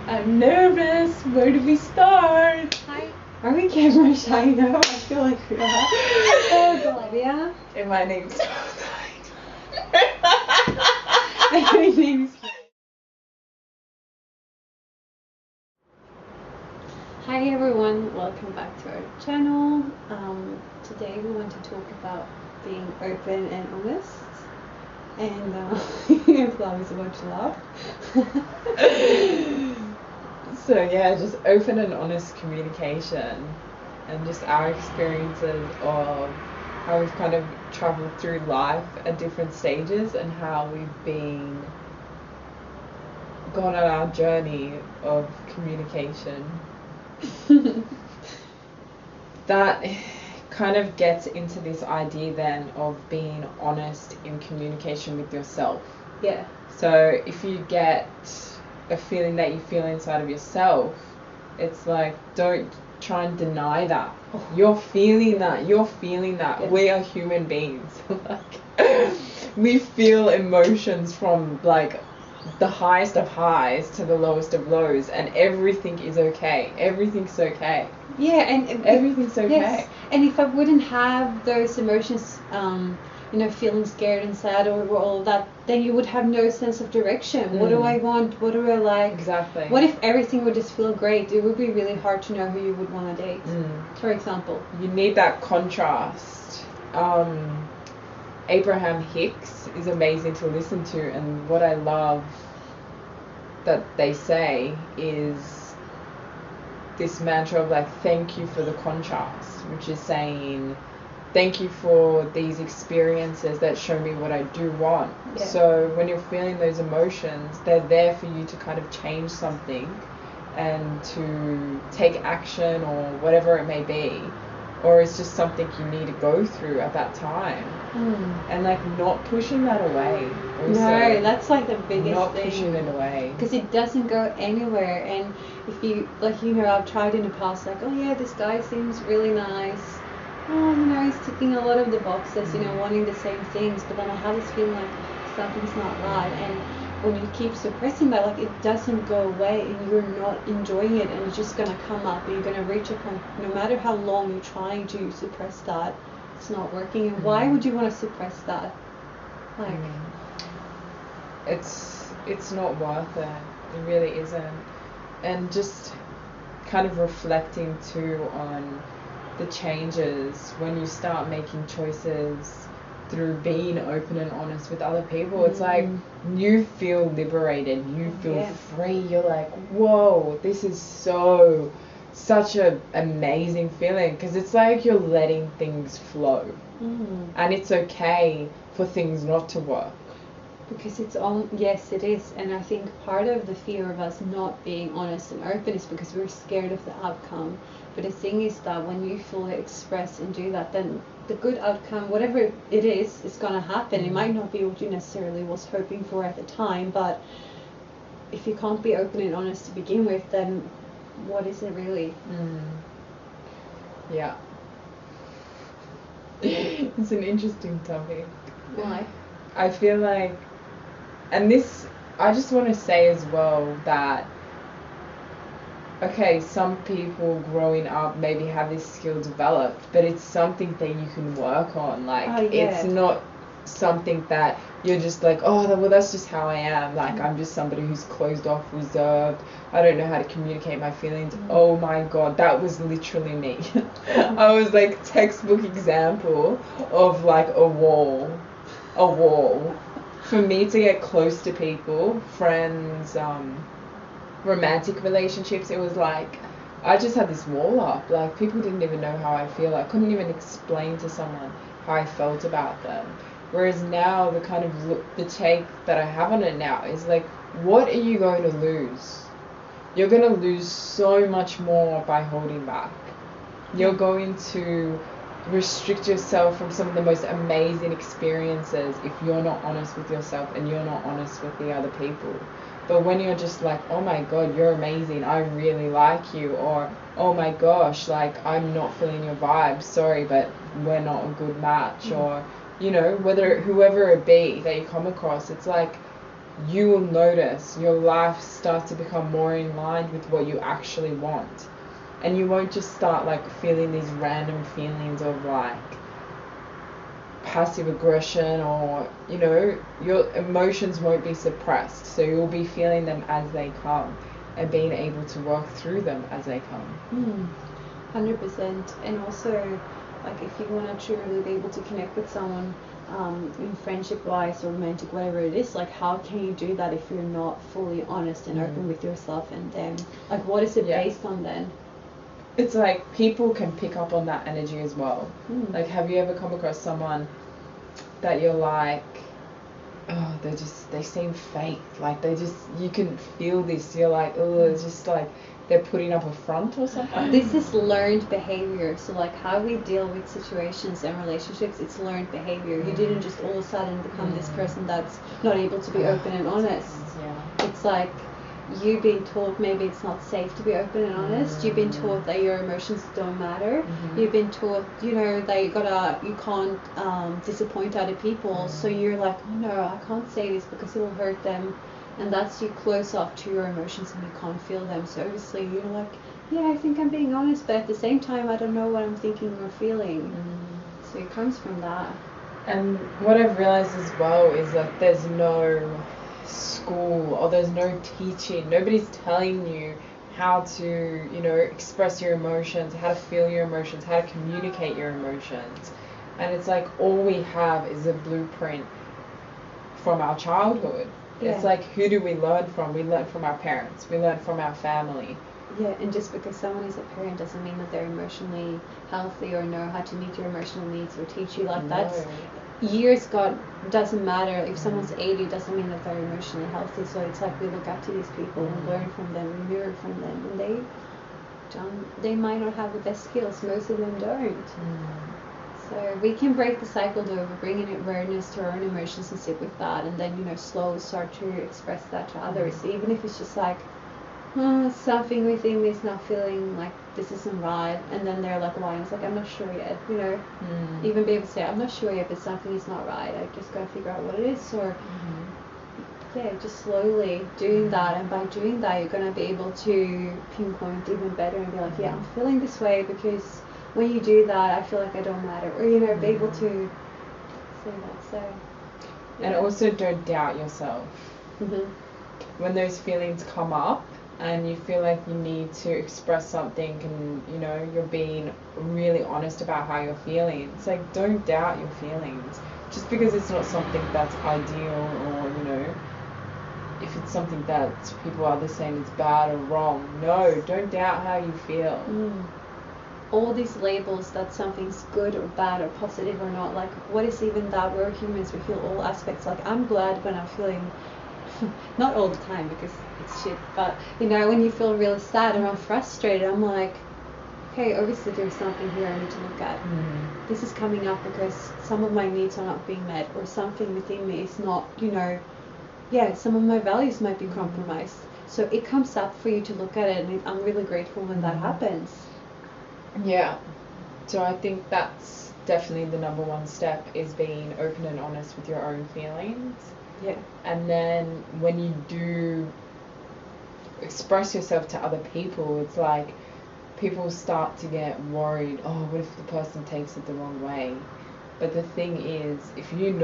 I'm nervous. Where do we start? Hi. Are we camera shy now? I feel like we are. Flavia. And my name's My name's Hi everyone, welcome back to our channel. Today we want to talk about being open and honest. And Flavia's about to laugh. So yeah, just open and honest communication and just our experiences of how we've kind of traveled through life at different stages and how we've gone on our journey of communication. That kind of gets into this idea then of being honest in communication with yourself. Yeah. So if you get a feeling that you feel inside of yourself, it's like, don't try and deny that. You're feeling that. Yes. We are human beings. Like, we feel emotions from like the highest of highs to the lowest of lows, and everything is okay. Everything's okay. Yeah, and Everything's okay. Yes. And if I wouldn't have those emotions, feeling scared and sad or all of that, then you would have no sense of direction. What do I want? What do I like? Exactly. What if everything would just feel great? It would be really hard to know who you would want to date, for example. You need that contrast. Abraham Hicks is amazing to listen to, and what I love that they say is this mantra of like, thank you for the contrast, which is saying thank you for these experiences that show me what I do want. Yeah. So when you're feeling those emotions, they're there for you to kind of change something and to take action or whatever it may be, or it's just something you need to go through at that time. And like not pushing that away also. No, that's like the biggest not thing. Pushing it away, because it doesn't go anywhere. And if you I've tried in the past, like, oh yeah, this guy seems really nice, he's ticking a lot of the boxes, wanting the same things, but then I have this feeling like something's not right. And when you keep suppressing that, like, it doesn't go away and you're not enjoying it, and it's just going to come up and you're going to reach a point, no matter how long you're trying to suppress that, it's not working. And why would you want to suppress that? Like, it's not worth it. It really isn't. And just kind of reflecting too on the changes when you start making choices through being open and honest with other people. It's like you feel liberated, you feel free. You're like, whoa, this is such a amazing feeling, because it's like you're letting things flow. And it's okay for things not to work. Because yes, it is. And I think part of the fear of us not being honest and open is because we're scared of the outcome. But the thing is that when you fully express and do that, then the good outcome, whatever it is going to happen. It might not be what you necessarily was hoping for at the time, but if you can't be open and honest to begin with, then what is it really? Yeah. It's an interesting topic. Why? I feel like, and this, I just want to say as well that, okay, some people growing up maybe have this skill developed, but it's something that you can work on. Like, it's not something that you're just like, oh, well, that's just how I am. Like, I'm just somebody who's closed off, reserved. I don't know how to communicate my feelings. Oh my God, that was literally me. I was like textbook example of like a wall. For me to get close to people, friends, romantic relationships, it was like I just had this wall up. Like, people didn't even know how I feel. I couldn't even explain to someone how I felt about them. Whereas now, the take that I have on it now is like, what are you going to lose? You're going to lose so much more by holding back. You're going to restrict yourself from some of the most amazing experiences if you're not honest with yourself and you're not honest with the other people. But when you're just like, oh my God, you're amazing, I really like you, or oh my gosh, like, I'm not feeling your vibe, sorry, but we're not a good match, or whoever it be that you come across, it's like you will notice your life starts to become more in line with what you actually want. And you won't just start like feeling these random feelings of like passive aggression, or your emotions won't be suppressed, so you'll be feeling them as they come and being able to work through them as they come. 100%. And also, like, if you want to truly be able to connect with someone, in friendship wise or romantic, whatever it is, like, how can you do that if you're not fully honest and open with yourself and them? Like, what is it based on then? It's like people can pick up on that energy as well. Like, have you ever come across someone that you're like, oh, they seem fake, like you can feel this, you're like, oh, it's just like they're putting up a front or something? This is learned behavior. So like how we deal with situations and relationships, it's learned behavior. You didn't just all of a sudden become this person that's not able to be open and honest. It's like you've been taught maybe it's not safe to be open and honest. You've been taught that your emotions don't matter. You've been taught, that you can't disappoint other people. So you're like, oh no, I can't say this because it'll hurt them. And that's you close off to your emotions and you can't feel them. So obviously you're like, yeah, I think I'm being honest, but at the same time I don't know what I'm thinking or feeling. So it comes from that. And what I've realized as well is that there's no school or there's no teaching. Nobody's telling you how to, express your emotions, how to feel your emotions, how to communicate your emotions. And it's like all we have is a blueprint from our childhood. It's like, who do we learn from? We learn from our parents. We learn from our family. Yeah, and just because someone is a parent doesn't mean that they're emotionally healthy or know how to meet your emotional needs or teach you like that's years got doesn't matter. If someone's 80, doesn't mean that they're emotionally healthy. So it's like we look up to these people and learn from them, we mirror from them, and they might not have the best skills. Most of them don't. So we can break the cycle though, of bringing awareness to our own emotions and sit with that, and then slowly start to express that to others. Even if it's just like, something within me is not feeling like this isn't right, and then they're like, why? And it's like, I'm not sure yet. Even be able to say, I'm not sure yet, but something is not right. I just gotta figure out what it is. Or just slowly doing that, and by doing that, you're gonna be able to pinpoint even better and be like, yeah, I'm feeling this way because when you do that, I feel like I don't matter, or be able to say that. So, and also don't doubt yourself. When those feelings come up and you feel like you need to express something, and you're being really honest about how you're feeling, it's like, don't doubt your feelings just because it's not something that's ideal, or if it's something that people are saying is bad or wrong. No, don't doubt how you feel. All these labels that something's good or bad or positive or not, like, what is even that? We're humans, we feel all aspects. Like, I'm glad when I'm feeling, not all the time because it's shit, but when you feel really sad or I'm frustrated, I'm like, okay, obviously there's something here I need to look at. This is coming up because some of my needs are not being met, or something within me is not, some of my values might be compromised. So it comes up for you to look at it, and I'm really grateful when that happens. Yeah, so I think that's definitely the number one step, is being open and honest with your own feelings. Yeah. And then when you do express yourself to other people, it's like people start to get worried, oh, what if the person takes it the wrong way? But the thing is, if you're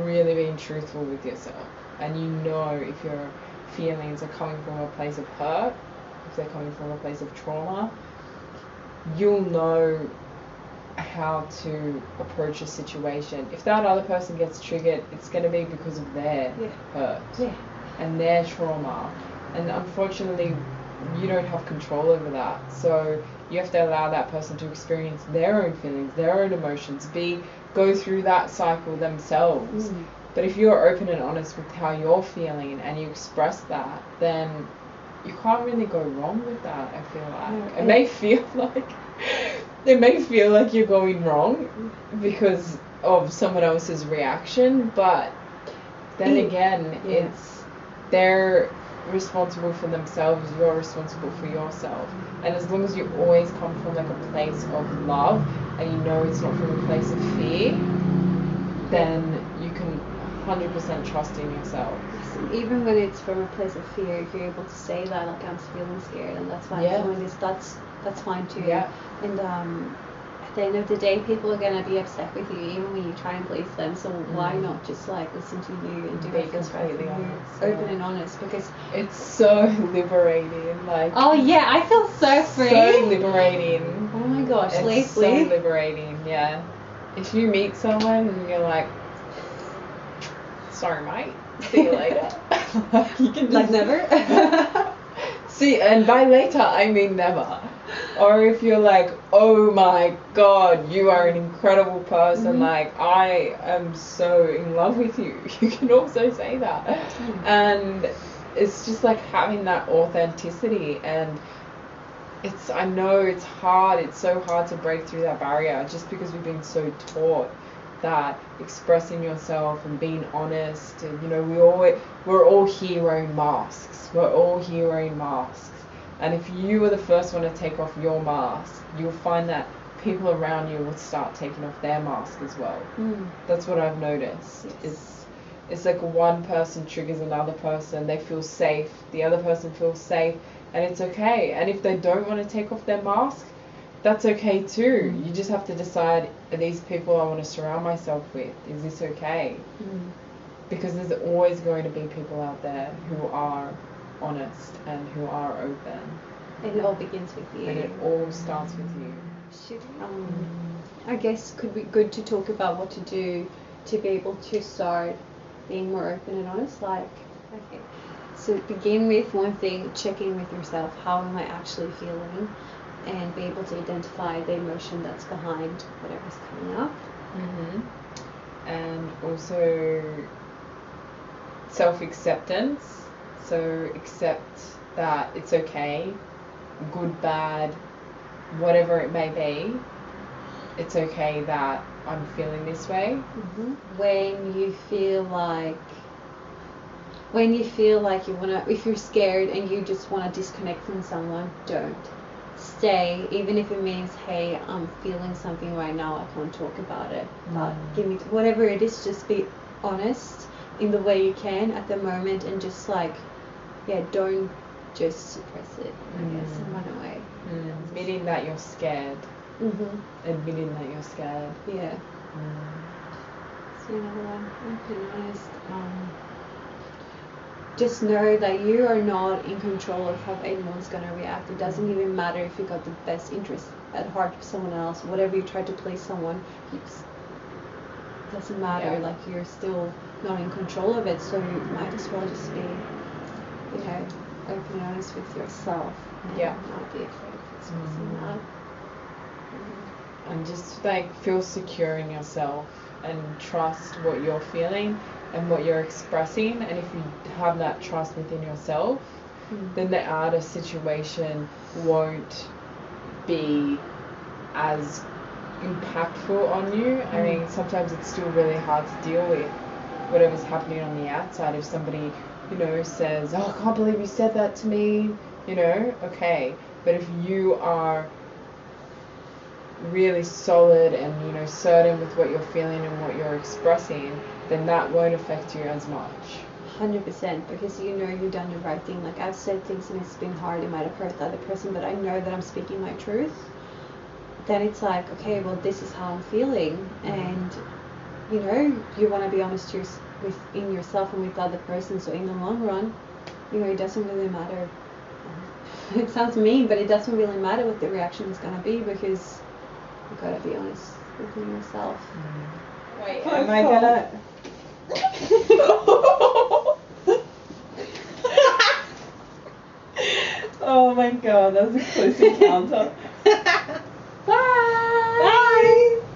really being truthful with yourself, and if your feelings are coming from a place of hurt, if they're coming from a place of trauma, you'll know how to approach a situation. If that other person gets triggered, it's going to be because of their hurt and their trauma, and unfortunately you don't have control over that. So you have to allow that person to experience their own feelings, their own emotions, go through that cycle themselves. But if you're open and honest with how you're feeling and you express that, then you can't really go wrong with that, I feel like. It may feel like you're going wrong because of someone else's reaction, but then again, they're responsible for themselves, you're responsible for yourself. And as long as you always come from like a place of love, and it's not from a place of fear, then you can 100% trust in yourself. Even when it's from a place of fear, if you're able to say that, like, I'm feeling scared and that's fine, doing this, that's fine too. Yeah. And at the end of the day, people are gonna be upset with you even when you try and please them. So why not just like listen to you and do what feels right for you, open and honest? Because it's so liberating. Like, oh yeah, I feel so free. So liberating. Oh my gosh, it's so liberating. Yeah. If you meet someone and you're like, sorry mate, see you later. You can just, like never. See, and by later I mean never. Or if you're like, oh my god, you are an incredible person, like, I am so in love with you. You can also say that. And it's just like having that authenticity, and I know it's hard, it's so hard to break through that barrier just because we've been so taught that expressing yourself and being honest, and you know, we're all hero in masks. We're all hero in masks. And if you were the first one to take off your mask, you'll find that people around you will start taking off their mask as well. That's what I've noticed. Yes. It's like one person triggers another person, they feel safe, the other person feels safe, and it's okay. And if they don't want to take off their mask, that's okay too. You just have to decide, are these people I want to surround myself with? Is this okay? Because there's always going to be people out there who are honest and who are open. And it all begins with you. And it all starts with you. I guess could be good to talk about what to do to be able to start being more open and honest. Like, okay, so begin with one thing, check in with yourself. How am I actually feeling? And be able to identify the emotion that's behind whatever's coming up. And also self-acceptance. So accept that it's okay, good, bad, whatever it may be. It's okay that I'm feeling this way. When you feel like you wanna, if you're scared and you just wanna disconnect from someone, don't. Stay, even if it means, hey, I'm feeling something right now, I can't talk about it. But give me whatever it is, just be honest in the way you can at the moment, and just like, don't just suppress it, I guess, and run away. Admitting that you're scared. Admitting that you're scared. Yeah. So another one, open and honest. Just know that you are not in control of how anyone's going to react. It doesn't even matter if you got the best interest at heart for someone else. Whatever you try to please someone, it doesn't matter. Like, you're still not in control of it. So you might as well just be, open and honest with yourself. And not be afraid of expressing that. And just like feel secure in yourself and trust what you're feeling and what you're expressing. And if you have that trust within yourself, then the outer situation won't be as impactful on you. I mean, sometimes it's still really hard to deal with whatever's happening on the outside. If somebody, says, oh, I can't believe you said that to me, okay. But if you are really solid and, certain with what you're feeling and what you're expressing, then that won't affect you as much. 100%, because you've done the right thing. Like, I've said things and it's been hard, it might have hurt the other person, but I know that I'm speaking my truth. Then it's like, okay, well, this is how I'm feeling, and you want to be honest within yourself and with the other person. So in the long run, it doesn't really matter. It sounds mean, but it doesn't really matter what the reaction is going to be, because you've got to be honest within yourself. Wait, am I gonna... Oh my god, that was a close encounter.